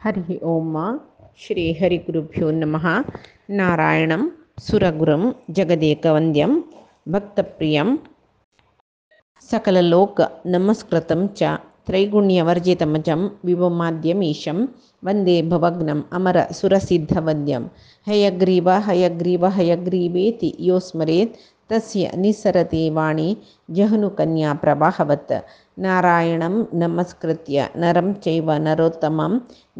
हरि ओम श्री हरिगुरुभ्यो नमः। नारायणं सुरगुरुं जगदेकवन्द्यं भक्तप्रियं सकललोक नमस्कृतं च त्रैगुण्यवर्जितमजं विभुमाद्यमीशं वन्दे भवग्नम् अमर सुरसिद्धवन्द्यं। हयग्रीव हयग्रीव हयग्रीवेति यो स्मरेत् तस्य निस्सरति वाणी जहनुकन्या प्रवाहवत्। नारायणं नमस्कृत्य नरं चैव नरोत्तमं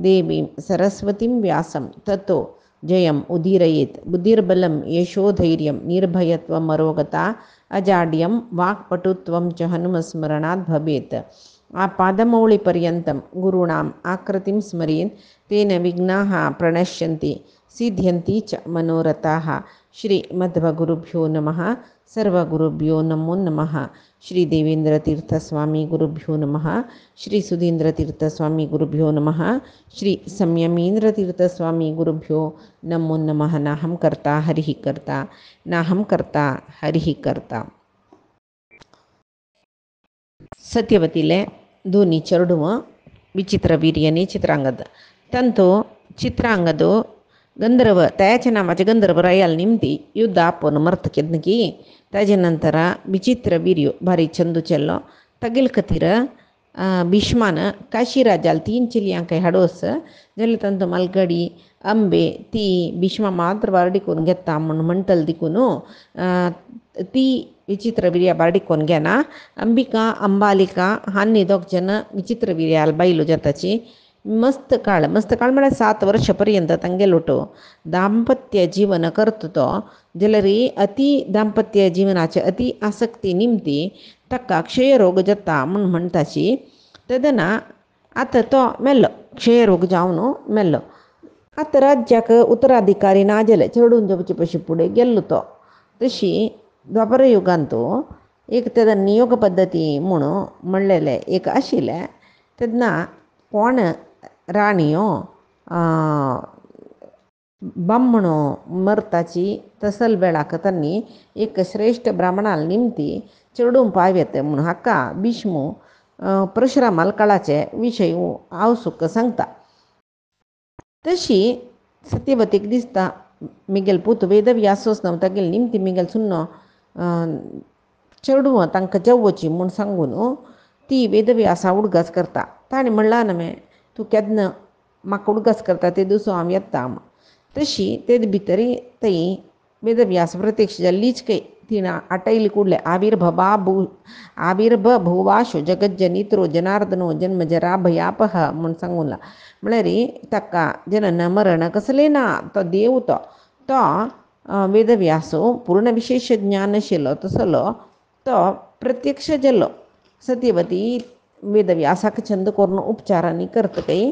देवीं सरस्वतीं व्यासं ततो जयम् उदीरयेत्। बुद्धिर्बलं यशोधैर्यं निर्भयत्वमरोगता अजाड्यं वाक्पटुत्वं च हनुमस्मरणात् भवेत्। आपादमौलिपर्यन्तं गुरूणाम् आकृतिं स्मरेत् तेन विघ्नाः प्रणश्यन्ति सिद्ध्यन्ति च मनोरथाः। श्रीमद्गुरुभ्यो नमः। सर्वगुरुभ्यो नमो नमः। श्री देवेन्द्रतीर्थस्वामी गुरुभ्यो नमः। श्री सुधीन्द्रतीर्थस्वामी गुरुभ्यो नमः। श्री संयमीन्द्रतीर्थस्वामी गुरुभ्यो नमो नमः। नाहं कर्ता हरिः कर्ता नाहं कर्ता हरिः कर्ता. सत्यवतीले दोन्ही चरडुव विचित्र वीर्यने चित्रांगद तंतो चित्रांगदो गंधर्व तयाच्या नावाचे गंधर्व रायाल निमती युद्ध आपण मर्त केदनकी ताजे नंतर विचित्र वीर्य भारी चंदुचेल्लो तगिल कतीर भीष्मान काशी राजाल 3 चिलियां काही हाडोस जाल्यार तांचो मलगडी अंबे ती भीष्मा मात्र वारडिकोन घेता म्हणटल दिकून ती विचित्र वीर्य बारडिकोन घेना. अंबिका अंबालिका हान्नी दोग जन विचित्र वीर्याल बायलो जाताची मस्त काळ म्हळ्यार 7 वर्षपर्यंत तांगेलोटो दाम्पत्य जीवन करता तो जाल्यार अति दाम्पत्य जीवनाचे अति आसक्ती निमती ताका क्षयरोग जाता म्हूण म्हणटाची. तदना आतां तो मेल्लो क्षयरोग जावन मेल्लो. आतां राज्याक उत्तराधिकारी ना जाले चडून जेवचे पयशे फुडें गेल्लो तो. तशी द्वापर युगांत एक तेदा नियोग पद्दती म्हणून म्हणलेले एक आशिल्ले. तेन्ना कोण राणयो ब्राह्मणो मरताची तसल वेळाक तांणी एक श्रेष्ठ ब्राह्मणाल निमती चडून पाव येते म्हणून हाका भीष्मू परशुरामाल काळाचे विशय आवसूक सांगता. तशी सत्यवतीक दिसता मिगेल पूत वेदव्यासोस नव तागेल निमती मिगेल सुन्नो चेडूं तांकां जेवची म्हूण सांगून ती वेदव्यासा उडगास करता. ताणें म्हणला न्हय तूं केन्ना म्हाका उडगास करता ते दिसो हांव येता. तशी तेद भितरी थंय वेदव्यास प्रत्यक्ष जाल्लीच काय तिणें आटयली कुडले आविर्भुवाशो जगज्जनित्रो जनार्दनो जन्मजरा भयापह म्हूण सांगूला. म्हळ्यार ताका जनन मरण कसले ना तो देव तो वेदव्यासो पूर्ण विशेष ज्ञान आशिल्लो तसलो तो प्रत्यक्ष जाल्लो. सत्यवती वेदव्यासाक छंद करून उपचारांनी करतकय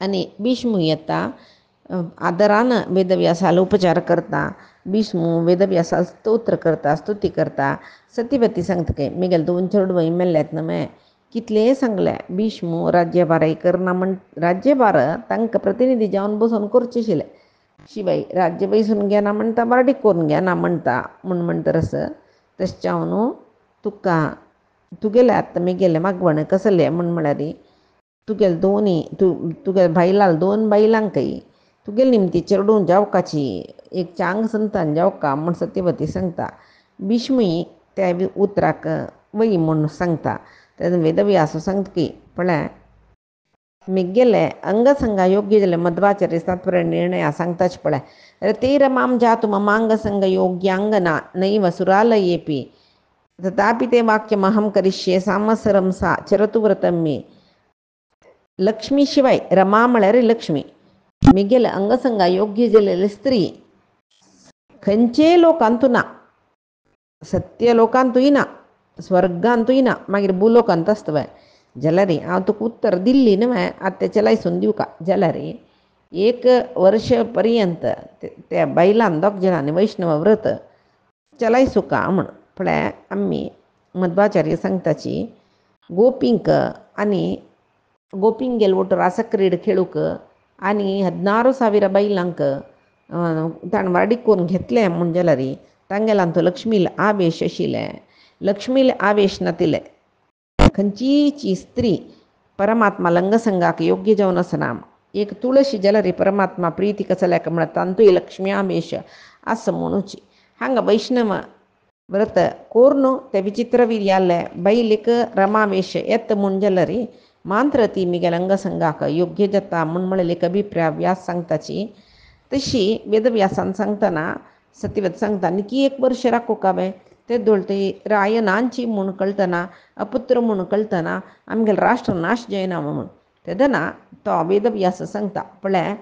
आनी भीष्मू येता आदरान वेदव्यासाला उपचार करता. भीष्मू वेदव्यासाल स्तोत्र करता स्तुती करता. सत्यवती सांगतकय मिगेल 2 चेडूं मेल्ल्यात न्हय कितलेंय सांगलें भीष्मू राज्यभारय करना म्हण राज्यभार तांकां प्रतिनिधी जावन बसून करचें आशिल्लें. शिवाय राज्य बैसून घेना म्हणटा बारडीक करून घेना म्हणटा म्हूण म्हणटरस तशें जावन तुका तुगेलें आतां मिगेलें मागवण कसलें म्हूण म्हळ्यार तुगेले तुगेले बायलाल 2 बायलांकय तुगेले निमती चेडूं जावकाची एक चांग संतान जावका म्हूण सत्यवती सांगता. भीष्मूय त्या उतराक वय म्हूण सांगता. तेन्ना वेदव्यास सांगतकी पळय मिगेले अंगसंगा योग्य जाले मध्वाचार्य तात्पर्य निर्णय सांगताच पळय रतिरमां जातु ममांगसंग योग्यांगना नैव सुरालयेपि तथापि ते वाक्यमहं करिष्ये सामसरं सा चरतु व्रतं मे. लक्ष्मी शिवाय रमा म्हळ्यार लक्ष्मी मिगेले अंगसंगा योग्य जालेली स्त्री खंयचेय लोकांतू ना सत्य लोकांतूय ना स्वर्गांतूय ना मागीर भूलोकांत आसतवय जाल्यार हांव तुका उत्तर दिल्ली न्हय आतां तेच्या लायसून दिवका जाल्यार 1 वर्ष पर्यंत त्या बायलान 2 जणांनी वैष्णव व्रत चलायसुका म्हूण. पळय आमी मध्वाचार्य सांगताची गोपींक आनी गोपींगेल वोट रासक्रीड खेळूक आनी 16,000 बायलांक ताणें वाडीक करून घेतलें म्हूण जाल्यार तांगेलान तो लक्ष्मील आवेश आशिल्ले. लक्ष्मील आवेश नातिले खंयचीची स्त्री परमात्मा लंगसंगाक योग्य जावन आसना एक तुळशी जलरी परमात्मा प्रीती कसल्याक म्हणत तांतूय लक्ष्म्यामेश असं म्हणूची हांगा वैष्णव व्रत कोर्नु ते विचित्रवीर्याल्ले बैलिक रमावेश एत मुंजलरी मांत्र ती मिगेल अंगसंगाक योग्य जता म्हणलेक अभिप्राय व्यास सांगताची तशी वेदव्यासान सांगताना सत्यवत सांगता निकी 1 वर्ष राखो कावे ते दोळते रायनांची म्हूण कळतना अपुत्र म्हूण कळतना आमगेल राष्ट्र नाश जायना म्हणून तेदना तो वेदव्यास सांगता पळय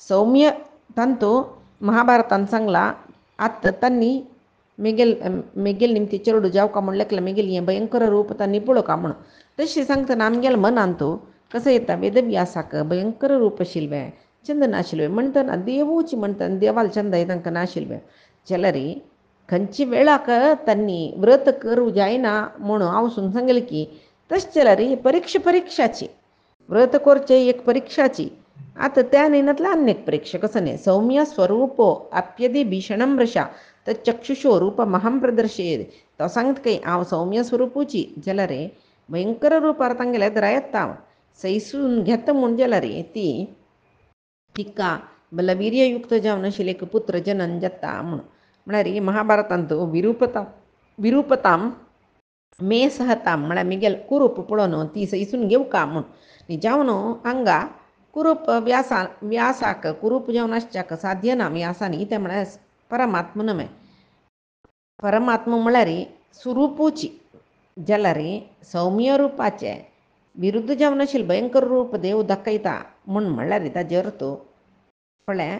सौम्य तांतू महाभारतान सांगला आत तन्नी मेगेल निमती चेरडू जाव का म्हणलेकला मेगेल हे भयंकर रूप तांणी पळो का म्हण तशी सांगतना आमगेल मनान तू कसं येता वेदव्यासाक भयंकर रूप आशिल्ले चंद नाशिल्वे म्हणटना देवूची म्हणटना देवाल चंद तांकां नाशिल्वे चलरी खंयची वेळाक तांणी व्रत करूं जायना म्हणून हांव सांगलें की तशें चलरी परीक्षाची व्रत करचे एक परीक्षाची आता त्या नैनातल्या अन्य परीक्षा कसं नाही सौम्य स्वरूपो अप्यदी भीषणं वृषा तर चक्षुषो रूप महं प्रदर्शयेत तो सांगत काही हांव सौम्य स्वरूपूची जलरे भयंकर रूपार तांगेले दरायत्ता सैसून घेता म्हूण जलरे ती तिका बलवीर्ययुक्त जावन आशिल्ले एक पुत्र जनन जाता म्हूण म्हळ्यार महाभारतांत विरूपताम मे सहताम म्हळ्यार मिगेल कुरूप पळोवन ती सैसून घेवका म्हूण जावन हांगा कुरूप व्यासाक कुरूप जावन आसच्याक साध्य ना व्यासानी ते म्हळ्यार परमात्म नमे परमात्मा म्हळ्यार स्वरूपूची जलरे सौम्य रूपाचे विरुद्ध जावन आशिल्ले भयंकर रूप देव दाखयता म्हूण म्हळ्यार ताजे अर्थ पळय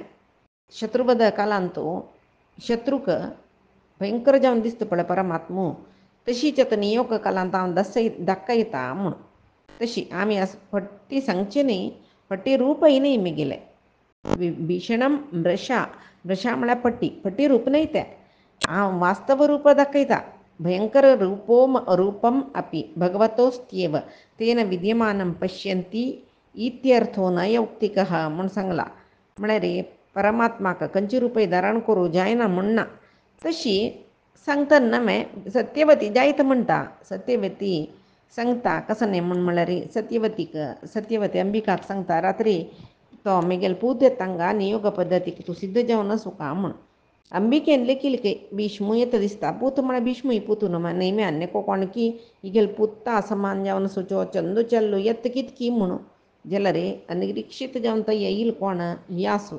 शत्रुवध कालांत शत्रूक भयंकर जावन दिसता पळय परमात्मो तशीच आतां नियोग कालांत हांव दाखयता म्हूण तशी आमी फट्टी सांगचे न्ही फट्टी रूपय न्ही मिगेले भीषणम वृषा म्हळ्यार फट्टी रूप न्हय ते हांव वास्तव रूप दाखयता भयंकर रूपम अपि भगवतोस्त्येव तेन विद्यमानं पश्यन्ति इत्यर्थो नयोक्तिकः म्हूण सांगला म्हळ्यार परमात्माक खंयची रूपय धारण करूं जायना म्हणना तशी सांगतना नमे सत्यवती जायत म्हणटा सत्यवती सांगता कसं न्ही म्हूण म्हळ्यार सत्यवती अंबिकाक सांगता रात्री तो मेगेल पूत येतांगा नियोग पद्दतीक तूं सिद्ध जावन आसूं म्हूण अंबिकेन लेखिल्के भीष्मू येता दिसता पूत म्हळ्यार भीष्मूय पूत न्हू नेहमी अन्य कोणकी ಈಗೆಲ್ ಪುತ್ತ ಸಮಾನ ಜಾವನ ಸುಚೋ ಚಂದು ಚಲ್ಲು ಎತ್ತ ಕಿತ್ಕಿ ಮುಣು ಜಲರೆ ಅನಿರೀಕ್ಷಿತ ಜಾವಂತ येईल कोण व्यासू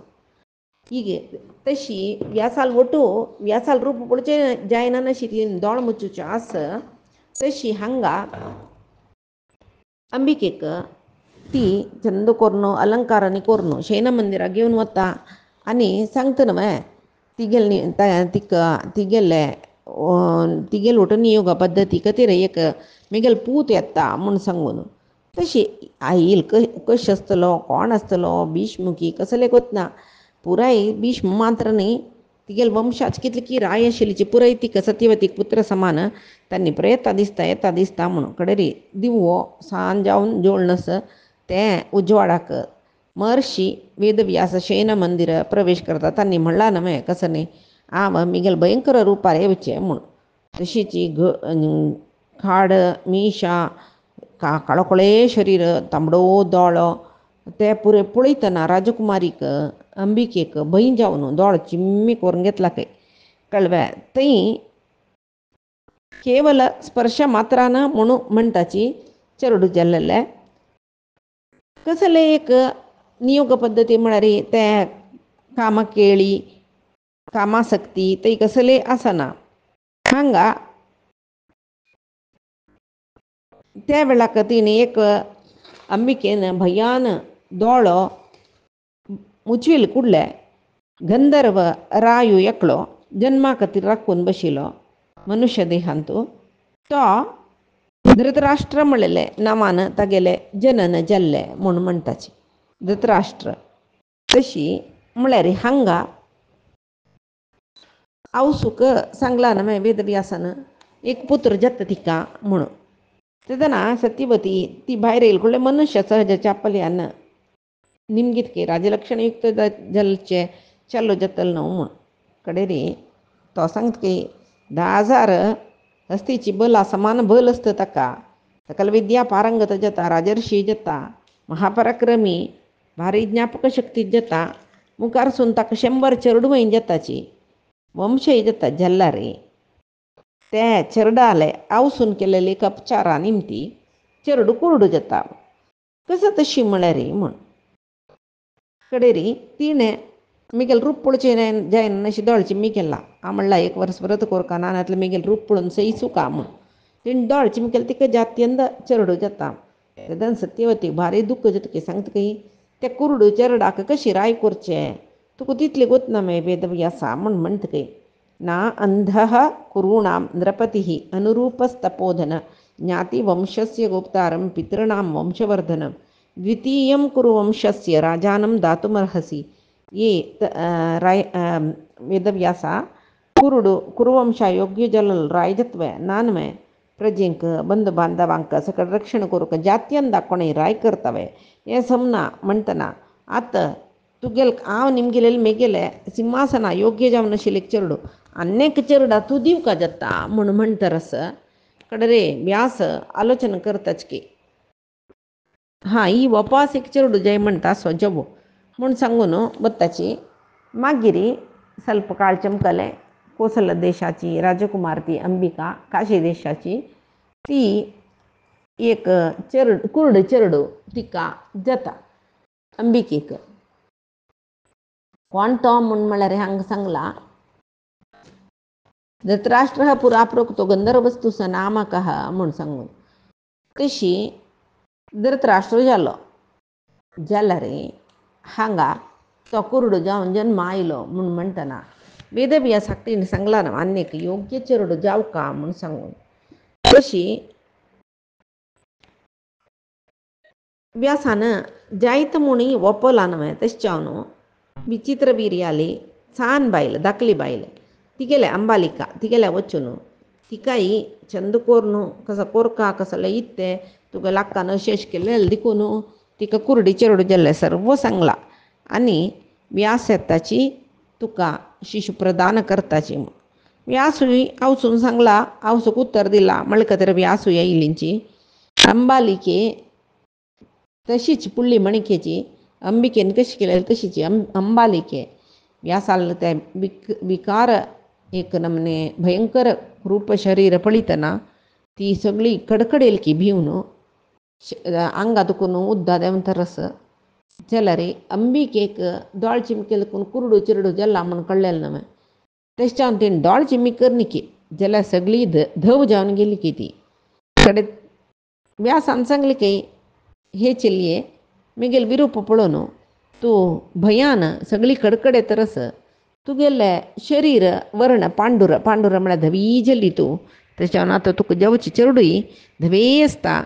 ಹೀಗೆ तशी व्यासाल ಒಟ್ಟು व्यासाल रूप पडचे जायना नशी ती दोळ मुच्चुच्यो आस तशी हांगा अंबिकेक ती चंद कोरनो अलंकारांनी कोरनो शयन मंदिराक घेवन वता आनी सांगता न्हय तिगेल ಒಟ್ಟು नियोग पद्दती खातीर एक मेगेल पूत येता म्हूण सांगून तशी आईल कशें आसतलो कोण आसतलो भीष्म की कसले कोतना पुराय भीष्म मात्र न्ही तिगेल वंशाची कितली की राय आशिल्ली पुराय तिका सत्यवतीक पुत्र समान तांणी प्रयत्न येता दिसता म्हणून कडेरी दिवो सांज जावन जोळनस ते उजवाडाक महर्षी वेदव्यास शयन मंदिर प्रवेश करता तांणी म्हणला न्हय कसं न्ही हांव मिगेल भयंकर रूपार येवचें म्हूण तशीची खाड मिशा काळोकळे शरीर तांबडो दोळो ते पुरे पळयतना राजकुमारीक अंबिकेक भंय जावन दोळ चिम्मी करून घेतला कळवे थंय केवल स्पर्श मात्रान म्हणून म्हणटाची चेरडू जाल्ले कसले एक नियोग पद्दती म्हळ्यार ते कामकेळी कामासक्ती ते कसले आसना हांगा त्या वेळाक तिणें एक अंबिकेन भयान दोळो मुचवील कुडले गंधर्व रायू एकलो जन्मा खातीर राखून बशिल्लो मनुष्य देहांत तो धृतराष्ट्र म्हणलेले नांवान तागेले जनन जाल्ले म्हूण म्हणटाची धृतराष्ट्र तशी म्हळ्यार हांगा आवसूक सांगला न्हय वेदव्यासान एक पुत्र जाता तिका म्हणून तेदना सत्यवती ती भायर येयली कडले मनुष्य सहज चापल्यान निमगीत की राजलक्षणयुक्त जलचे चल्लो जतल न्हू म्हूण कडेरी तो सांगता की 10,000 हस्तीची बला समान बल आसता ताका सकल विद्या पारंगत जाता राजर्षी जाता महापराक्रमी भारी ज्ञापक शक्ती जाता मुखारसून ताका 100 चेडूं जाताची वंशय जाता जल्लारी ते चेरडाले आवसून केलेली उपचारा निमती चेरडू कुरडू जाता कसं तशी म्हळ्यार म्हण कडेरी तिणें मिगेल रूप पळोवचें जायना अशी दोळची मिगेला हांव म्हणला 1 वर्स व्रत कोरका नानातले मिगेल रूप पळोवन सई सुका म्हण तिणें दोळची मिगेल तिका जात्यंद चेरडू जाता तेदन सत्यवती भारी दुख्ख जाता की सांगता की ते कुरडू चेरडाक कशी राय करचें तुका तितली गोतना मे वेदव्यासा म्हण म्हणटा की ना अंधः कुरूणां नृपतिः अनुरूपस्तपोधन ज्ञातिवंशस्य गुप्तारं पितॄणां वंशवर्धनं द्वितीयं कुरुवंशस्य राजानं दातुमर्हसि ये वेदव्याಸ ಕುರುವಂಶ ಯೋಗ್ಯ ಜಲಲ್ ರಾಯ್ಜತ್ವೆ ನಾನ್ವೆ ಪ್ರಜೆಂಕ್ ಬಂಧು ಬಾಂಧವಾಂಕ सकळ रक्षण करूक जात्यंद कोणी राय करतावे हे समना म्हणटना आतां तुगेल हांव निमगेलें मेगेले सिंहासना योग्य जावन आशिल्ले चेडू अनेक चेडा तूं दिवका जाता म्हूण म्हणटरस कडरे व्यास आलोचना करताच की हां ಈ ಒಪಾಸಿಕ್ ಚೇರಡು ಜೈ म्हणटा ಸೊಜವು म्हूण सांगून बत्ताची मागिरी ಸ್ವಲ್ಪ काळचमकले कोसल देशाची राजकुमार ती अंबिका काशी देशाची ती एक कुरड चेरडू तिका जाता अंबिकेक कोण तो म्हूण म्हळ्यार हांगा सांगला धृतराष्ट्र पुरा प्रोक्तो गंधर्वस्तुस नामकः म्हूण सांगून तशी धृतराष्ट्र जालो जाल्यार हांगा तो कुरडू जावन जन्म आयलो म्हूण म्हणटना वेदव्यासाक तिणें सांगला ना आनीक योग्य चेडू जावका म्हूण सांगून तशी व्यासान जायत मुणी ओपला न्हय तशें न्हू विचित्र बिर्याली छान बायल धाकली बायल तिगेले अंबालिका तिगेले वचून तिकाय चंद कोरून कसं कोरका कसं इत्ते तुका लाक्कान शेश केले देखून तिका कुरडी चेडू जाल्ले सर्व सांगला आनी व्यास येताची तुका शिशु प्रदान करताची व्यासूय आवसून सांगला आवसूक उत्तर दिला मळकतर व्यासूय येयलींची अंबालिके तशीच पुळ्ळी मणिकेची अंबिकेन कशी केलेली तशीची अंबालिके व्यासाल ते विकार एक नमने भयंकर रूप शरीर पळितना ती सगळी कडकडेल की भिवन आंगा दुखून उद्दा देवंतरस जाल्यार अंबिकेक दोळ चिमकेल कुरडू चिरडू जाल्ला म्हूण कळलेलें न्हय तेश जावन तिणें दोळ चिमी करनिकी जाल्यार सगळी धव जावन गेली की ती कडे व्यासान सांगली की हे चलये मिगेल विरूप पळोवन तूं भयान सगळी कडकडे तरस तुगेले शरीर वर्ण पांडुर म्हळ्यार धवी जाल्ली तूं तेच्यान आतां तुका जेवची चेडूय धवे आसता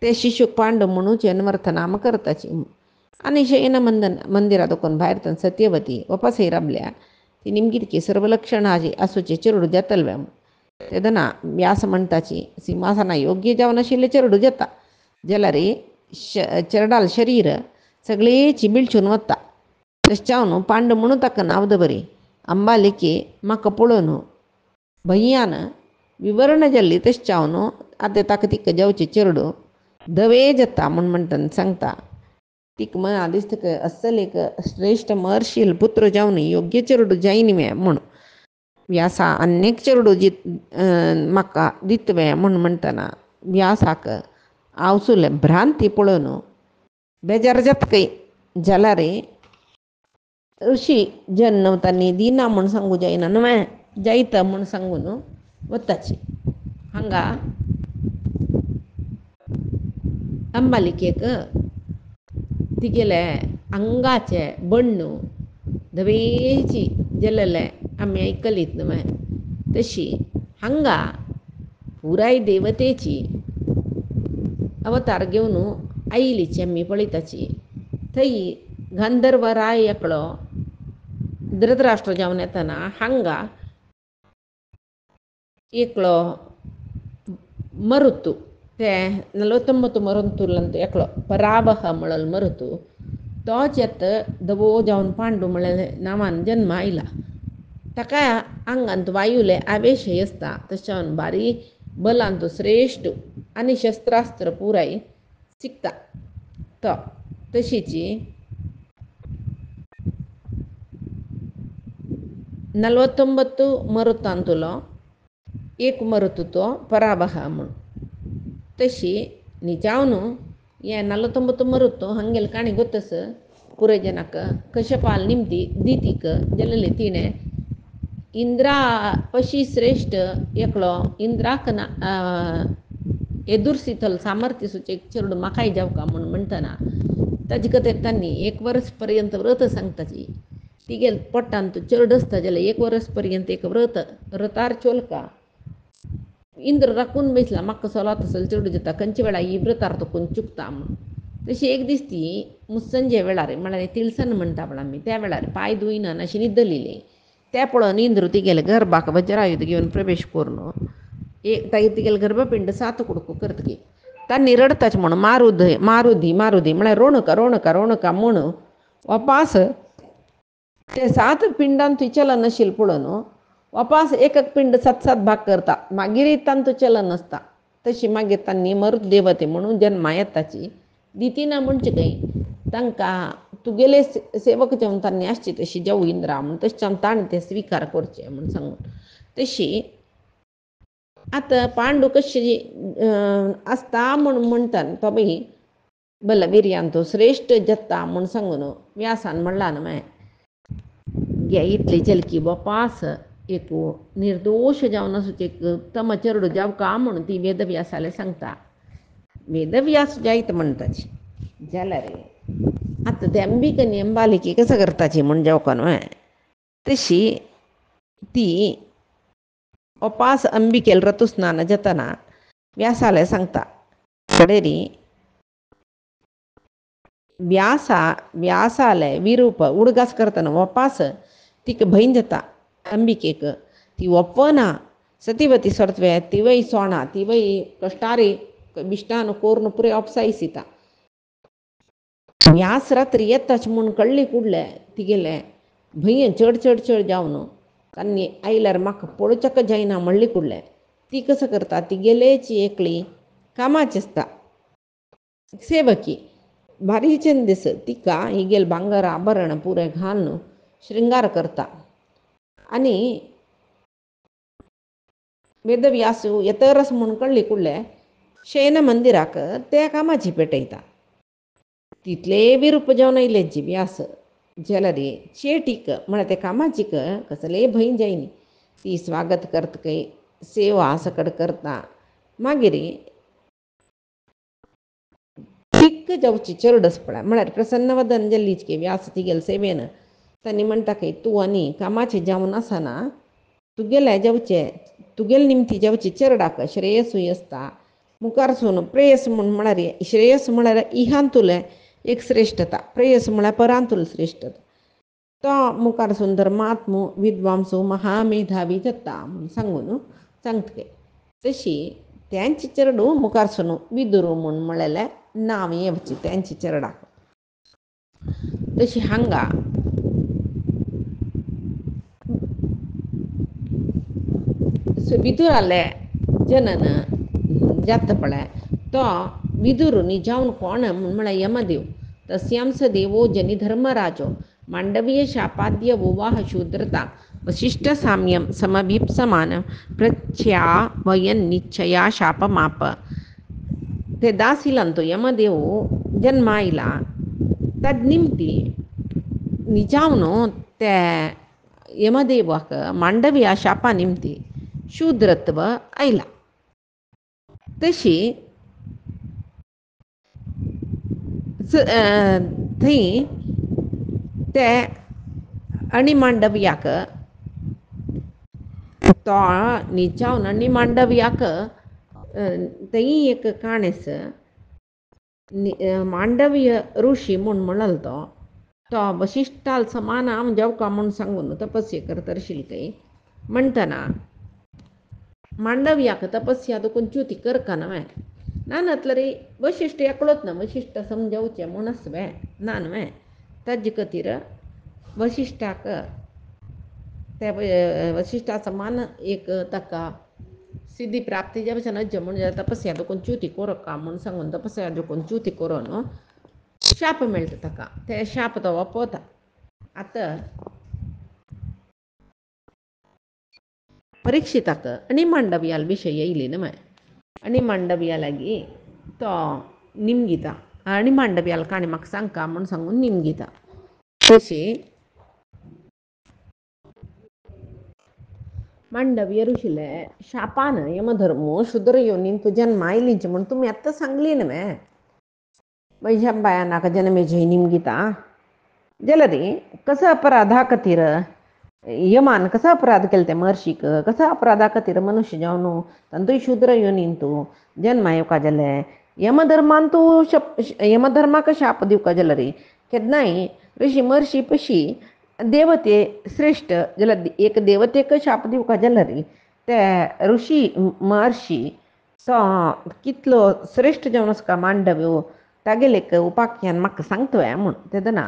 ते शिशूक पांडू म्हणून जन्मर्थ नाम करताची आनी शयन मंदिरा दुखून भायर तर सत्यवती वपासय राबल्या ती निमगितकी सर्व लक्षणाची आसूचे चेडू जातले तेदना व्यास म्हणटाची सिंहासना योग्य जावन आशिल्ले चेडू जाता जाल्यार चेरडाल शरीर सगळे चिबिळचून वता तशें जावन पांडू म्हणून ताका नांव दवरी अंबालिके म्हाका पळोवन भय्यान विवर्ण जाल्ली तशें जावन आतां ताका तिका जेवचे चेडू धवे जाता म्हूण म्हणटा सांगता तिका मना दिसता अस्सल एक श्रेष्ठ महर्शील पुत्र जावन योग्य चेडू जायन मे म्हूण व्यासा अनेक चेडू म्हाका दितवे म्हूण म्हणटना व्यासाक आवसुले भ्रांती पळोवन बेजार जातकय जाल्यार ऋषी जन्मतांनी दिना म्हूण सांगू जायना न्हय जायता म्हूण सांगून वताची हांगा अंबालिकेक तिगेले अंगाचे बण्णू धवेची जाल्ले आमी आयकलीत न्हय तशी हांगा पुराय देवतेची अवतार घेवन आयलीची आमी पळयताची थंय गंधर्वराय एकलो धृतराष्ट्र जावन येतना हांगा एकलो मरुतू ते 49 मरुंतूंतलो एकलो परावह म्हणल मरुतू तोच येत धवो जावन पांडू म्हळ्यार नांवान जन्म आयला ताका आंगांत वायुले आवेश आसता तशें भारी बलांत श्रेश्ठ आनी शस्त्रास्त्र पुराय शिकता तो तशीची 49 ಮರುತ್ತಂತುಲೋ एक ಮರುತು तो ಪರಾಭಹ म्हणून तशी ನಿಜಾವನು 49 ಮರುತ್ತು ಹಂಗೆಲ್ಲ ಕಾಣಿ ಗೊತ್ತಸ ಪುರೇ ಜನಕ್ಕೆ ಕಶಪಾಲ್ ನಿಮ್ತಿ ದೀತಿಕ ಜಲಲೆ ತಿणे इंद्रा पशी श्रेष्ठ एकलो इंद्राक एदुरसितल सामर्थ्य सूचक चरड माखाई जाव का म्हणताना ताजी कथे त्यांनी 1 वर्षपर्यंत व्रत सांगताची ती गेल पट्टान तो चरड असता ज्याला 1 वर्षपर्यंत एक व्रतार चोलका इंद्र राखून बसला म्हाका सोलात असेल चरड जाता खंयच्या वेळा ही व्रतार तो कोण चुकता म्हणून तशी एक दीस ती मुसंजे वेळार म्हळ्यार तिळसन म्हणटा पण आमी त्या वेळार पाय धुयना अशी न्हिदलेली त्या पळोवन इंद्र तिगेले गर्भाक वज्रायुध घेवन प्रवेश करून एक ताई तिगेले गर्भपिंड सात कुडको करतकी तांणी रडताच म्हणून मारुदी म्हळ्यार रोणका म्हूण वापास ते 7 पिंडान तूं चलन नाशिल्लें पळोवन वापास एक पिंड 7 भाग करता मागीर तांचो चलन आसता तशी मागीर तांणी मरुत देवते म्हणून जन्मा येताची दितीना म्हणचे काही तांकां तुगेले सेवक जेवन तांणी आसची तशी जेव इंद्रा म्हूण तशें ताणें ते स्विकार करचे म्हूण सांगून तशी आतां पांडू कशी आसता म्हूण म्हणटा तो बी बलविर्यान तो श्रेष्ठ जत्ता म्हूण सांगून व्यासान म्हणला न्हू गे इतली जलकी बापास एक निर्दोष जावन आसूं एक उत्तम चरडो जावका म्हणून ती वेदव्यासाले सांगता वेदव्यास जायत म्हणटाची जाल्यार आतां ते अंबिकेनी अंबालिके कसं करताची म्हूण जावका न्हू तशी ती उपास अंबिकेल ऋतुस्नान जातना व्यासाले सांगता कडेरी व्यासाले विरूप उडगास करतना उपास तिका भयन जाता अंबिकेक ती ಒಪ್ಪना सतीवती सर्तवे तिवय सोणा तिवय कष्टारी बिश्टान कोरून पुरे ऑप्सायसिता व्यास रात्री येताच म्हूण कळ्ळी कुडले तिगेले भंय चड जावन तांणी आयल्यार म्हाका पळोवचेक जायना म्हणली कुडले ती कसं करता तिगेलेची एकली कामाची आसता सेवकी भारीचें दीस तिका हिगेल भांगर आभरण पुरे घालून श्रृंगार करता आनी वेदव्यासू येतरस म्हूण कळ्ळी कुडले शयन मंदिराक ते कामाची पेटयता तितले विरूप जावन आयले जी व्यास जाल्यार चेटीक म्हळ्यार ते कामाचीक कसले भंय जायनी ती स्वागत करतकय सेवा सकट करता मागीर तिक्क जावची चरडस पळय म्हळ्यार प्रसन्नवदन जल्लीचके व्यास तिगेल सेवेन तांणी म्हणटा की तूं आनी कामाचें जावन आसना तुगेले जावचे तुगेले निमती जावची चरडाक श्रेयसूय आसता मुखारसून प्रेयस म्हूण म्हळ्यार श्रेयस म्हळ्यार इहांतुले एक श्रेश्ठता प्रेयस म्हळ्यार परांतूल श्रेश्ठता तो मुखार सुंदर महात्मो विद्वांसो महामेधावी जाता म्हूण सांगून सांगतके तशी त्यांची चरडू मुखारसून विदुरू म्हूण म्हळेलें नांव येवची त्यांची चरडाक तशी हांगा विदुराले जनन जाता पळय तो विदुर निजावन कोण म्हूण म्हळ्यार यमदेव तस्यांस देवो जनी धर्मराजो मांडवीय शापाद्य वुवाह शूद्रता वशिष्ठ साम्यम समभीप्समान प्रच्छा वयन निश्चया शापमाप ते दासिलंतो यमदेव जन्म आयला तद निमती निजावनो ते यमदेवाक मांडवीय शापा निमती शूद्रत्व आयला तशी थंय ते अणी मांडव्याक तो निजावन अणी मांडव्याक थंय एक काणेस मांडवीय ऋषी म्हूण म्हणलो तो वशिश्ठाल समान हांव जावका म्हूण सांगून तपस्या करता आशिल्ले म्हणटना मांडव्याक तपस्या तो च्युती करका न्हय ನಾನು ಅತ್ಲರಿ वशिष्ठ एकलोच ना वशिष्ठ समजावचे म्हूण आसवे ना न्हय ताजे खातीर वशिश्ठाक ते वशिश्ठा समान एक ताका सिद्धी प्राप्ती जावचे नज म्हूण तपस्या देखून च्युती करका म्हूण सांगून तपस्या देखून च्युती करून शाप मेळटा ताका ते शाप तो ओपता आतां परीक्षिताक आणि मांडव्याल विषय येयले नमे आणि मांडव्यालागी तो निमगीता आणि मांडव्याला काणी म्हाका सांगका म्हूण सांगून निमगीता तशी मांडव्य ऋषीले शापान यमधर्मो शुद्र योनींतू जन्म आयलींच म्हूण तुम्ही आत्ता सांगली नमे वैशंपाया नाका जनमे जय निमगीता जलरी कसं अपराधा खातीर यमान कसा अपराध केला त्या महर्षीक कसा अपराधा खातीर मनुष्य जावन तांतूय शुद्र योनींतू जन्म येवका जाले यमधर्मान तूं यमधर्माक शाप दिवका जाल्यार रे केन्नाय ऋषी महर्षी पशी देवते श्रेष्ठ जाल्यार एक देवतेक शाप दिवका जाल्यार रे ते ऋषी महर्षी तो कितलो श्रेष्ठ जावन आसका मांडव्यो तागेले उपाख्यान म्हाका सांगतोय म्हूण तेदना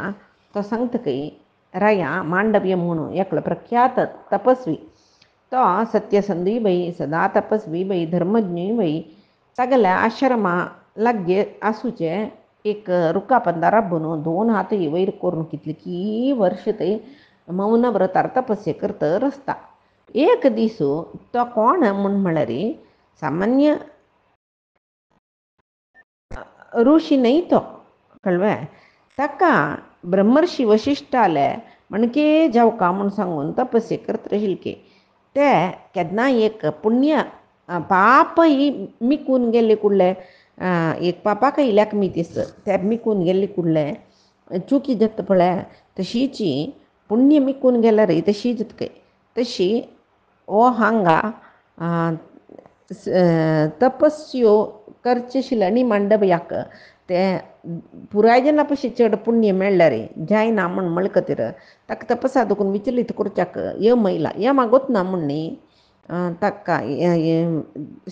तो सांगतकय राया मांडव्य म्हणून एकलो प्रख्यात तपस्वी तो सत्यसंधी बाई सदा तपस्वी बाई धर्मज्ञ बाई तागेल्या आश्रमा लागे आसूचे एक रुखापंदा राबून 2 हात वयर करून कितली वर्ष ते मौन व्रतार तपस्या करत रसता एक दीस तो कोण म्हूण म्हळ्यार सामान्य ऋषी न्हय तो कळ्ळे ताका ब्रह्मर्षी वशिश्ठाले मणके जावका म्हूण सांगून तपस्या करत राशिल्के ते केन्नाय एक पुण्य पाप ही मिकून गेले कुडले एक पापाक इल्याक मी दिस ते मिकून गेल्ले कुडले चुकी जाता पळय तशीची पुण्य मिकून गेल्यार रे तशी जातकय तशी हो हांगा तपस्यो करचे आशिल्ले आनी मांडव्याक ते पुराय जना पशी चड पुण्य मेळ्ळ्यार जायना म्हूण म्हळे खातीर ताका तपसा देखून विचलीत करच्याक यम येयला यम आगोत ना म्हूण न्ही ताका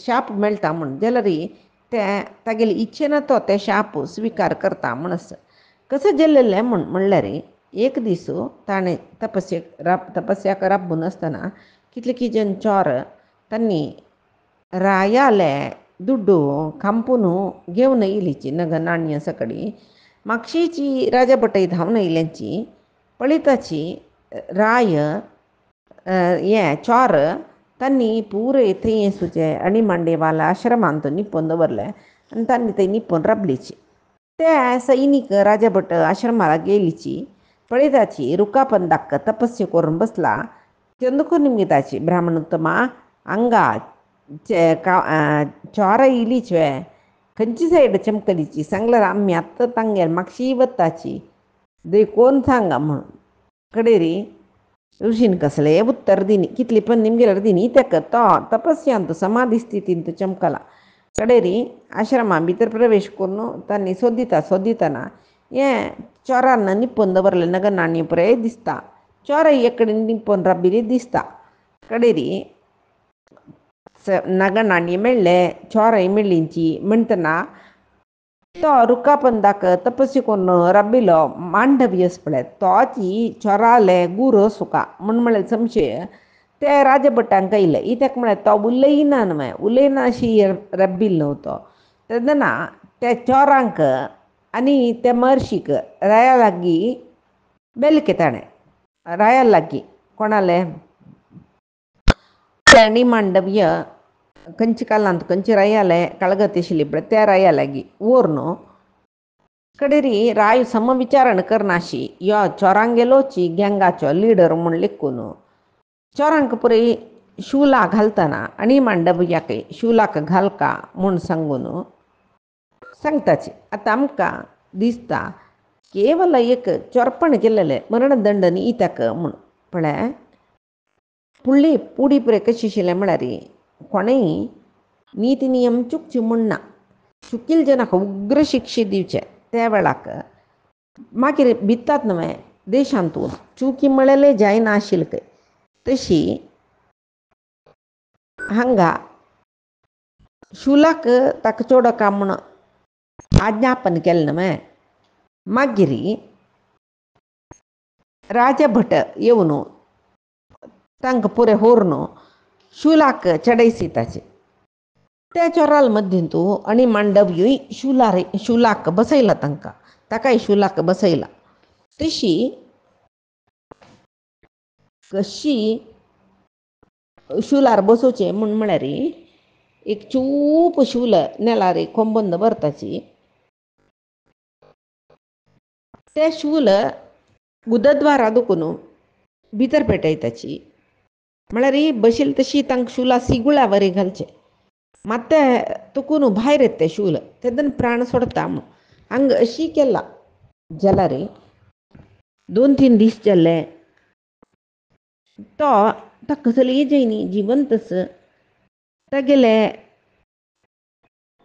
शाप मेळटा म्हूण जाल्यार ते तागेले इच्छेन तो ते शाप स्विकार करता म्हूण आसा कसं जाल्लें म्हूण म्हणल्यार एक दीस ताणें तपस्याक राबून आसतना कितले जन चोर तांणी रायाले दुड्डू कांपून घेवन येयलीची नग नाण्य सकडी म्हापशेची राजा भटय धांवन येयल्यांची पळयताची राय हे चोर तांणी पुरे थंय सुचे आनी मांडेवाला आश्रमांत निप्पोन दवरले आनी तांणी थंय निप्पोन राबलीची ते सैनीक राजा भट आश्रमाला गेलीची पळयताची रुखापंदाक तपस्या करून बसला चंदकून निमगीताची ब्राह्मणोत्तमा हांगा चोर येयलीच वे खंयची सायड चमकलीची सांगल्यार आमी आत्तां तांगेर म्हापशी वताची देखून सांगा म्हणून कडेर ऋषीन कसलें उत्तर दिनी कितली पण निमगेल्यार दिनी ताका तो तपस्यांत समाधी स्थितींत चमकला कडेर आश्रमा भितर प्रवेश करून तांणी सोदितना हें चोरान निप्पोन दवरलें नग नाणी पुराय दिसता चोर एक कडेन निप्पोन राबिल्ली दिसता कडेर नग नाणी मेळ्ळे चोराय मेळ्ळींची म्हणटना तो रुखापंदाक तपस्या करून राबिल्लो मांडव्य पळय तोच चोराले गुरो सुका म्हूण म्हळ्यार संशय ते राजा भटांक येयले ताका म्हळ्यार तो उलयना न्हय उलयना अशी राबिल्लो तो तेदना त्या चोरांक आनी त्या महर्शीक राया लागीं बेलके ताणें राया लागीं कोणाले आनी मांडव्य खंयच्या कालांत खंयचे रायाले काळगती आशिल्ली पळय त्या राया लागीं व्हरून कडेर राय समविचारण करनाशी यो चोरांक गेलोची गँगाचो लिडर म्हूण लेखून चोरांक पुरे शुला घालतना आनी मांडव्याक शुलाक घालका म्हूण सांगून सांगताची आतां आमकां दिसता केवल एक चोरपण केल्लेलें मरणदंड न्ही ताका म्हूण पळय पुडी पुरे कशी आशिल्लें म्हळ्यार कोणेय नीती नियम चुकची म्हूण ना चुकिल्ल्या जनाक उग्र शिक्षे दिवचे त्या वेळाक मागीर भितात न्हय देशांतून चुकी म्हळ्ळेले जायना आशिल्ले तशी हांगा शुलाक ताका चोडका म्हूण आज्ञापन केलें न्हय मागीर राजा भट येवन तांकां पुरे व्हरून शुलाक चडयसिताचे त्या चोराल मध्येंतू आनी मांडव्यूय शुलाक बसयला ताकाय शुलाक बसयला तशी कशी शुलार बसोवचें म्हळ्यार एक चूप शूल नेलार ಕೊಂಬೊಂದು ಬರ್ತಾची ते शूल गुदद्वारा दुखून भितर पेटयताची म्हळ्यार बशील तशी तांकां शुला सिगुळ्या वरी घालचे ಮತ್ತೆ ತುಕೂನು भायर येते शूल तेदन प्राण सोडता हंग अशी केला जाल्यार 2-3 दीस जाले तो कसली जैनी जिवंतच तागेले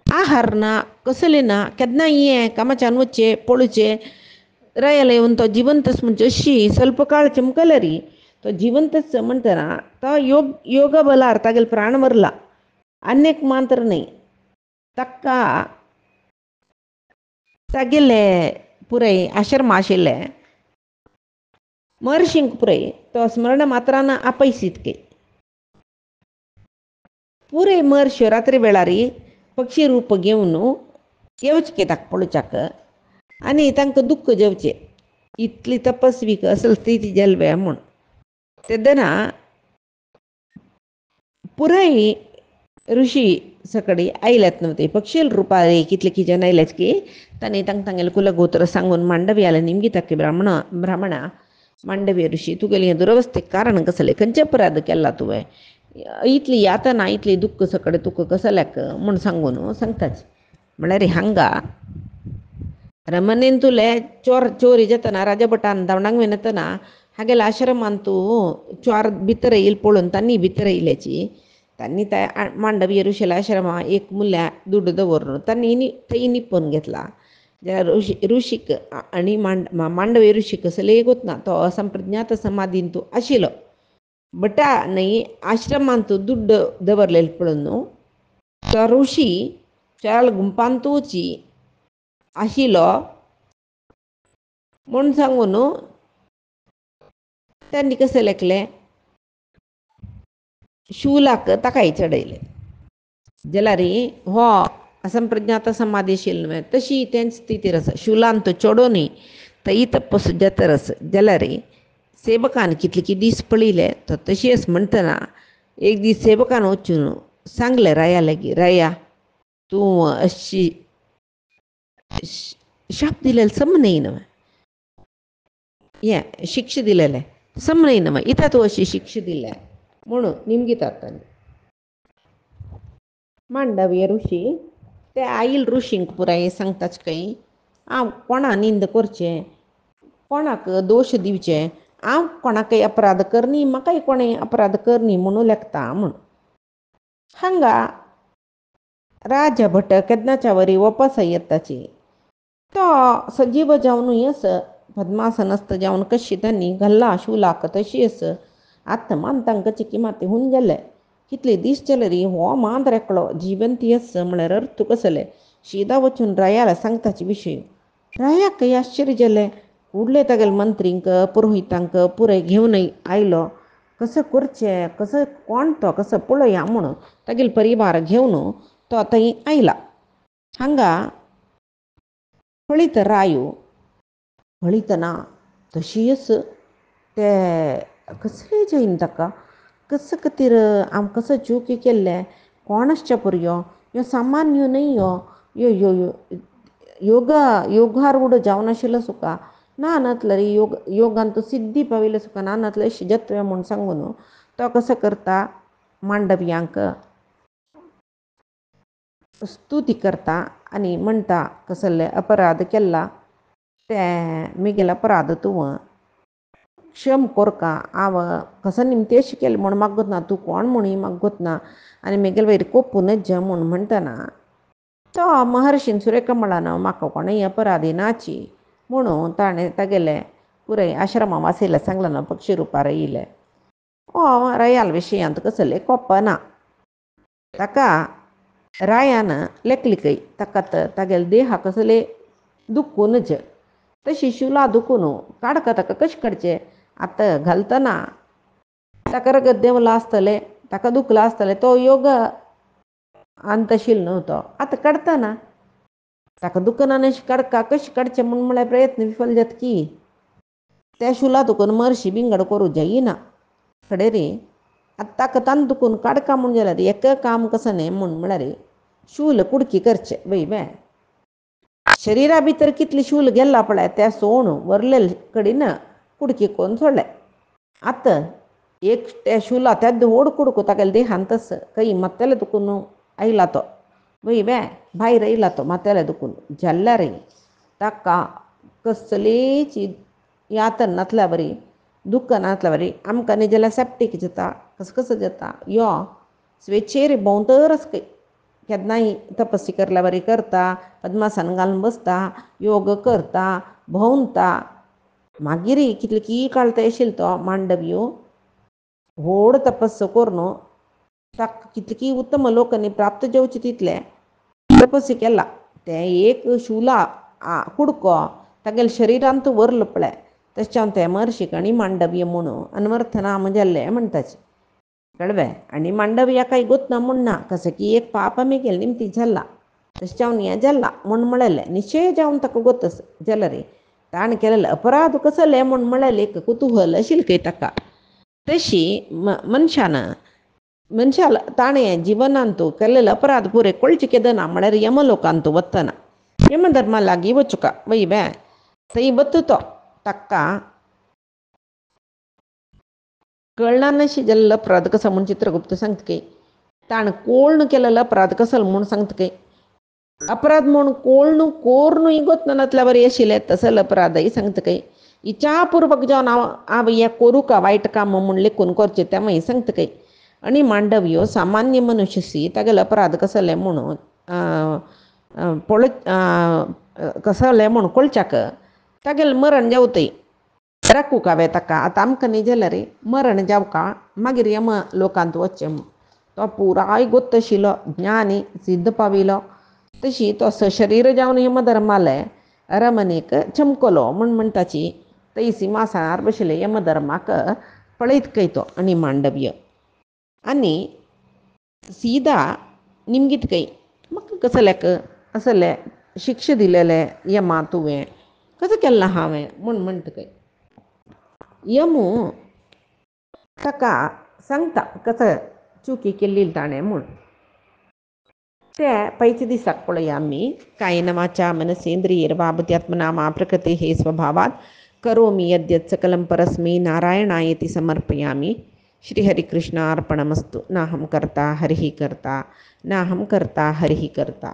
आहार ना कसले ना केन्ना ये कामाच्यान वचचे पळोवचे रायाला येवन तो जिवंतच म्हणजे अशी ಸ್ವಲ್ಪ काळ चिमकले री तो जिवंतच म्हणटना तो योग बलार तागेले प्राण मरला अनेक मात्र नाही तक्का तागेले पुराय आश्रम आशिल्ले महर्षींक पुराय तो स्मरण मात्रान आपयसीतके पुरे महर्षी रात्री वेळारी पक्षी रूप घेवन येवचके ताका पळोवच्याक आनी तांकां दुख्ख जेवचे इतली तपस्वीक असल स्थिती जल्वे म्हूण तेदना पुराय ऋषी सकडी आयल्यात नव्हते पक्षील रूपार कितले किजन आयल्याच की तांणी तांगेले कुलगोत्र सांगून मांडव्याला निमगिताके ब्राह्मणा मांडव्य ऋषी तुगेले दुरवस्थेक कारण कसले खंयचे अपराध केला तुवें इतली यातना इतली दुख्ख सकड तुका कसल्याक म्हूण सांगून सांगताच म्हळ्यार हांगा रमणेन तुले चोरी जातना राजभटान धांवडांक विनतना हागेले आश्रमान तूं चोर भितर येयले पळोवन तांणी भितर येयल्याची तांणी त्या मांडव्य ऋषीला आश्रमा एक मुल्या दुड्ड दवरून तांणी थंय निपोवन घेतला जाल्यार ऋषीक आनी मांडव्य ऋषीक कसले गोतना तो असंप्रज्ञात समाधीन तूं आशिल्लो बटा न्हय आश्रमांत दुड्ड दवरलेले पळोवन न्हू तो ऋषी चाल गुंपान तूची आशिल्लो म्हूण सांगून तांणी कशें लेखलें शूलाक ताकाय चडयले जाल्यार हो असंप्रज्ञात समाधी आशिल्लो न्हय तशी तेंच स्थितीर आसा शूलान तो चडोवन थंय तपस जतर आसा जाल्यार सेवकान कितले दीस पळयले तो तशी आसा म्हणटना एक दीस सेवकान वचून सांगलें राया लागीं राया तूं अशी शाप दिलेले समन्हय न्हय हें शिक्षा दिलेलें समन्हय न्हय इता तूं अशी शिक्षा दिल्या म्हणून निमगितात तांणी मांडव्य ऋषी ते आईल ऋषींक पुराय सांगताच खंय हांव कोणा निंद करचें कोणाक दोश दिवचे हांव कोणाकय अपराध करनी म्हाकाय कोणें अपराध करनी म्हणून लेखता म्हूण हांगा राजभट केन्नाच्या वरी वपास येताची तो सजीव जावन आस पद्मासनस्थ जावन कशी तांणी घाल्ला शूलाक तशी आस आत्मान तांकां चिकी माती होऊन गेले कितले दीस जाले री हो मांद्र एकलो जिवंती आस म्हळ्यार अर्थ कसले शिदा वचून रायाला सांगताचे विशय रायाक काही आश्चर्य जालें उडले तागेले मंत्रींक पुरोहितांक पुराय घेवन आयलो कसं करचें कसं कोण तो कसं पळोवया म्हणून तागेले परिवार घेवन तो थंय आयला हांगा पळयता रायो पळयतना तशी आस ते कसले जैन ताका कसं खातीर हांव कसो चूक केल्ले कोण आसचे पर्यो ह्यो सामान्य न्हय ह्यो योगारूढ जावन आशिल्लो सुका ना नातले योगान तो सिद्धी पाविल्लो सुका ना नातले शिजत्व म्हूण सांगून तो कसो करता मांडव्यांक स्तुती करता आनी म्हणटा कसले अपराध केला ते म्हगेले अपराध तुवें क्षम कोरका हांव कसो निमतेश केलें म्हूण म्हाका गोतना तूं कोण म्हणून म्हाका गोतना आनी म्हगेले वयर कोपूनच जा म्हूण म्हणटना तो महर्शीन सुरेकमळान म्हाका कोणूय अपराधी नाची म्हणून ताणें तागेले पुराय आश्रमा वासयले सांगलें ना पक्षी रुपार येयले रायाल विशयांत कसले कोपना ताका रायान लेखलिकय ताका तागेले देहा कसले दुखूनच तशी शुला दुखून काडका ताका कशें काडचें आतां घालतना ताका रगत देंवला आसतलें ताका दुखला आसतलें तो योग अंत आशिल्लो न्हू तो आतां काडतना ताका दुखना अशें काडका कशें काडचें म्हूण म्हळ्यार प्रयत्न विफल जाता की त्या शुला दुखून मरशी बिंगड करूं जायना कडेरी आतां ताका तान दुखून काडका म्हूण जाल्यार एक काम कसं न्ही म्हूण म्हळ्यार शूल कुडकी करचे वय बे शरिरा भितर कितले शूल गेला पळय ते सोण वरले कडेन कुडकी करून सोडले आतां एक ते शूला तेद्द ओड कुडको तागेले देहान तस कई मत्तेले दुखून आयला तो वय बे भायर आयला तो मत्तेले दुखून जाल्यार ताका कसलीच यातन नासल्या बरी दुख्ख नासल्या बरी आमकां न्ही जाल्यार सेप्टीक जाता कसं जाता यो स्वेच्छेर भोंवतरच केन्नाय तपस्या करल्या बरी करता पद्मासन घालून बसता योग करता भोंवता मागीर कितले काळते आशिल्लो तो मांडव्यो व्हड तपस्या करून ताका कितली उत्तम लोकांनी प्राप्त जेवचे तितले तपस्या केला ते एक शूला कुडको तागेले शरिरांत वरलो पळय तशें ते महर्शिकांनी मांडव्य म्हणून अन्वर्थ नाम जाल्ले म्हणटाचे कळवे आनी मांडव्या काही गोतना म्हूण ना कसं की एक पाप आमी केलें निमती जाल्ला तशें जावन हें जाल्ला म्हूण म्हळेलें निश्चय जावन ताका गोतस जाल्यार ताणें केलेले अपराध कसले म्हूण म्हळेलें एक कुतुहल आशिल्लें खंय ताका तशी मनशाला ताणें जिवनांत केलेले अपराध पुरे कळचे केदना म्हळ्यार यमलोकांत वतना यमधर्मा लागीं वचुका वय बे थंय बत तो ताका कळना नाशी जाल्लो अपराध कसो म्हूण चित्रगुप्त सांगता काय ताणें कोळण केलेलो अपराध कसो म्हूण सांगता काय अपराध म्हूण कोळण कोरनूय गोतना नासल्या बरी आशिल्लें तसलो अपराधय सांगता काय इच्छापूर्वक जावन हांव हें करूं का वायट काम म्हूण लेखून करचें तें मागीर सांगता काय आनी मांडव्यो सामान्य मनुश्य सी तागेलो अपराध कसले म्हणून पळय कसले म्हूण कळच्याक तागेलें मरण जावतय राखूं कावे ताका आतां आमकां न्ही जाल्यार मरण जावका मागीर यम लोकांत वचचें म्हूण तो पुराय गोत्त आशिल्लो ज्ञानी सिद्ध पाविलो तशी तो सशरीर जावन यमधर्माले अरमनेक चमकलो म्हूण म्हणटाची थंय सिंहासनार बशिल्ले यमधर्माक पळयत खंय तो आनी मांडव्य आनी सीदा निमगीत खंय म्हाका कसल्याक असले शिक्षा दिलेले यमा तुवें कसो केल्लो हांवें म्हूण म्हणटा खंय यमू ताका सांगता कसो चुकी केल्ली ताणें म्हूण ते पैचे दिसाक पळया आमी कायेन वाचा मनसेंद्रियैर्वा बुद्ध्यात्मना मा प्रकृतेः स्वभावात् करोमि यद्यत् सकलं परस्मै नारायणायेति समर्पयामि श्रीहरिकृष्णार्पणमस्तु नाहं कर्ता हरिः कर्ता नाहं कर्ता हरिः कर्ता